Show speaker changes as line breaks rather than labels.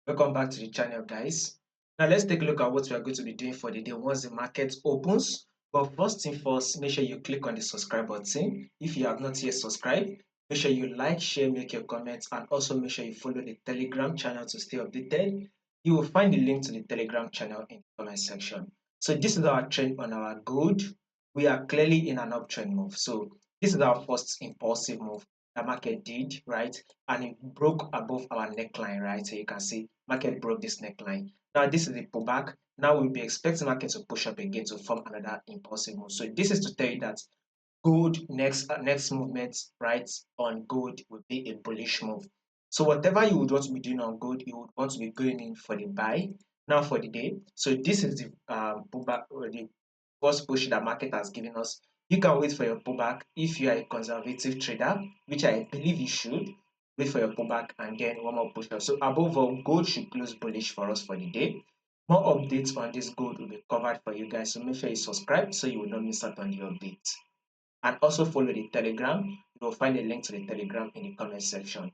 Welcome back to the channel, guys. Now let's take a look at what we are going to be doing for the day once the market opens. But first thing first, make sure you click on the subscribe button. If you have not yet subscribed, make sure you like, share, make your comments, and also make sure you follow the Telegram channel to stay updated. You will find the link to the Telegram channel in the comment section. So this is our trend on our gold. We are clearly in an uptrend move. So this is our first impulsive move the market did, right? And it broke above our neckline, right? So you can see market broke this neckline. Now this is the pullback. Now we'll be expecting market to push up again to form another impulsive move. So this is to tell you that gold next movement, right, on gold will be a bullish move. So whatever you would want to be doing on gold, you would want to be going in for the buy now for the day. So this is the pullback or the first push that market has given us. You can wait for your pullback if you are a conservative trader, which I believe you should. Wait for your pullback and then one more push up. So above all, gold should close bullish for us for the day. More updates on this gold will be covered for you guys. So make sure you subscribe so you will not miss out on the updates. And also follow the Telegram. You will find a link to the Telegram in the comment section.